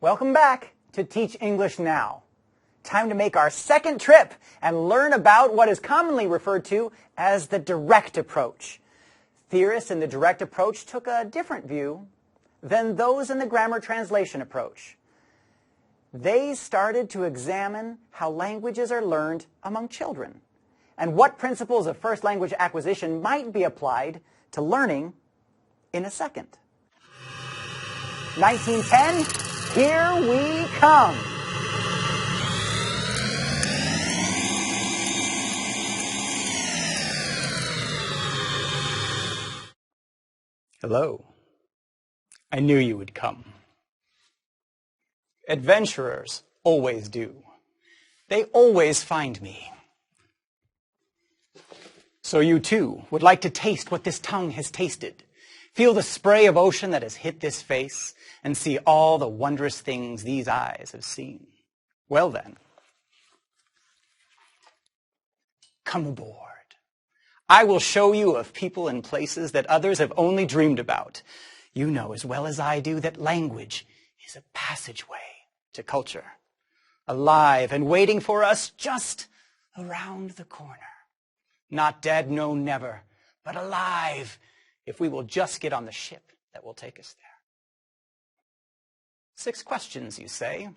Welcome back to Teach English Now. Time to make our second trip and learn about what is commonly referred to as the direct approach. Theorists in the direct approach took a different view than those in the grammar translation approach. They started to examine how languages are learned among children and what principles of first language acquisition might be applied to learning in a second. 1910, here we come. Hello. I knew you would come. Adventurers always do. They always find me. So you too would like to taste what this tongue has tasted, feel the spray of ocean that has hit this face, and see all the wondrous things these eyes have seen. Well then, come aboard. I will show you of people and places that others have only dreamed about. You know as well as I do that language is a passageway to culture, alive and waiting for us just around the corner. Not dead, no, never, but alive if we will just get on the ship that will take us there. 6 questions, you say.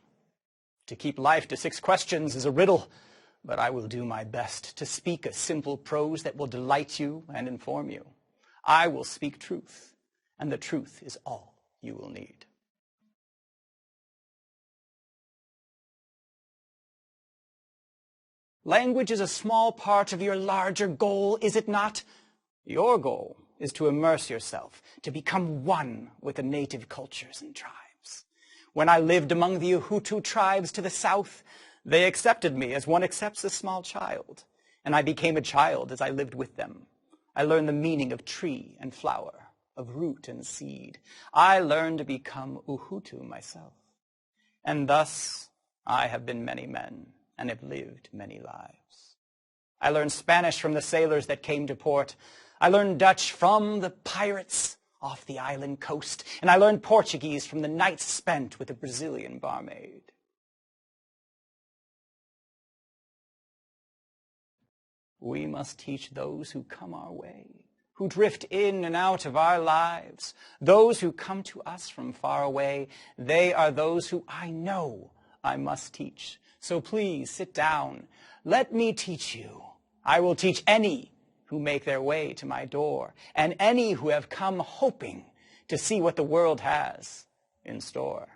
To keep life to 6 questions is a riddle, but I will do my best to speak a simple prose that will delight you and inform you. I will speak truth, and the truth is all you will need. Language is a small part of your larger goal, is it not? Your goal is to immerse yourself, to become one with the native cultures and tribes. When I lived among the Uhutu tribes to the south, they accepted me as one accepts a small child, and I became a child as I lived with them. I learned the meaning of tree and flower, of root and seed. I learned to become Uhutu myself. And thus I have been many men and have lived many lives. I learned Spanish from the sailors that came to port. I learned Dutch from the pirates off the island coast. And I learned Portuguese from the nights spent with a Brazilian barmaid. We must teach those who come our way, who drift in and out of our lives, those who come to us from far away. They are those who I know I must teach. So please sit down. Let me teach you. I will teach any who make their way to my door, and any who have come hoping to see what the world has in store.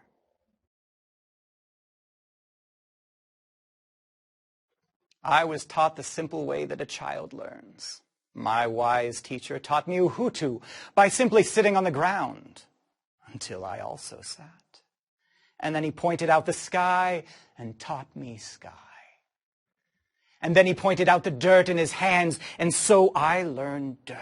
I was taught the simple way that a child learns. My wise teacher taught me Uhutu by simply sitting on the ground, until I also sat. And then he pointed out the sky and taught me sky. And then he pointed out the dirt in his hands, and so I learned dirt.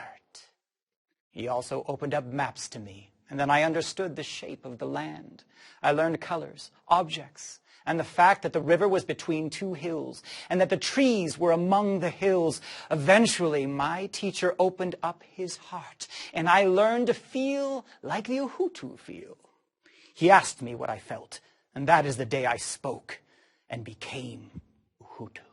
He also opened up maps to me, and then I understood the shape of the land. I learned colors, objects, and the fact that the river was between 2 hills, and that the trees were among the hills. Eventually, my teacher opened up his heart, and I learned to feel like the Uhutu feel. He asked me what I felt, and that is the day I spoke and became Uhutu.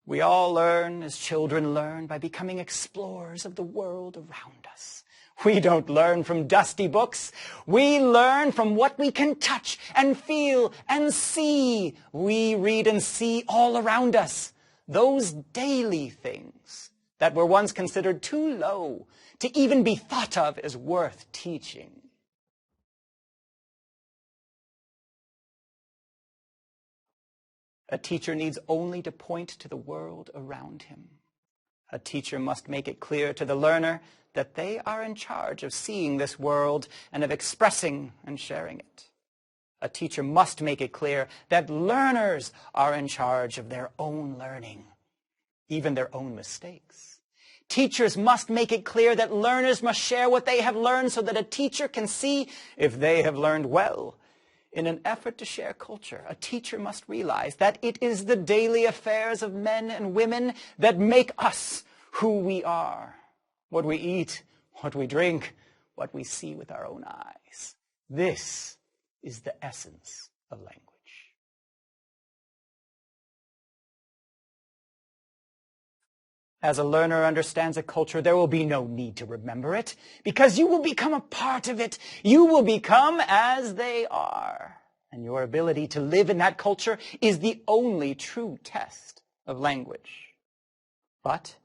We all learn as children learn by becoming explorers of the world around us. We don't learn from dusty books. We learn from what we can touch and feel and see. We read and see all around us. Those daily things that were once considered too low to even be thought of as worth teaching. A teacher needs only to point to the world around him. A teacher must make it clear to the learner that they are in charge of seeing this world and of expressing and sharing it. A teacher must make it clear that learners are in charge of their own learning, even their own mistakes. Teachers must make it clear that learners must share what they have learned so that a teacher can see if they have learned well. In an effort to share culture, a teacher must realize that it is the daily affairs of men and women that make us who we are. What we eat, what we drink, what we see with our own eyes. This is the essence of language. As a learner understands a culture, there will be no need to remember it, because you will become a part of it. You will become as they are. And your ability to live in that culture is the only true test of language. But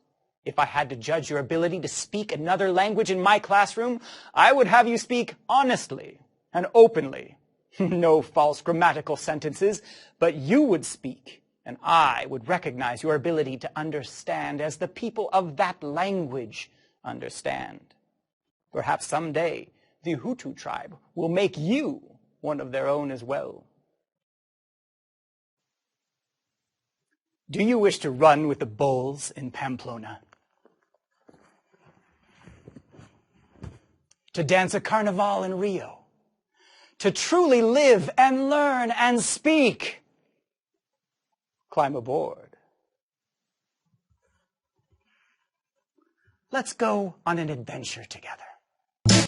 if I had to judge your ability to speak another language in my classroom, I would have you speak honestly and openly. No false grammatical sentences, but you would speak, and I would recognize your ability to understand as the people of that language understand. Perhaps someday the Hutu tribe will make you one of their own as well. Do you wish to run with the bulls in Pamplona? To dance a carnival in Rio? To truly live and learn and speak? Climb aboard. Let's go on an adventure together.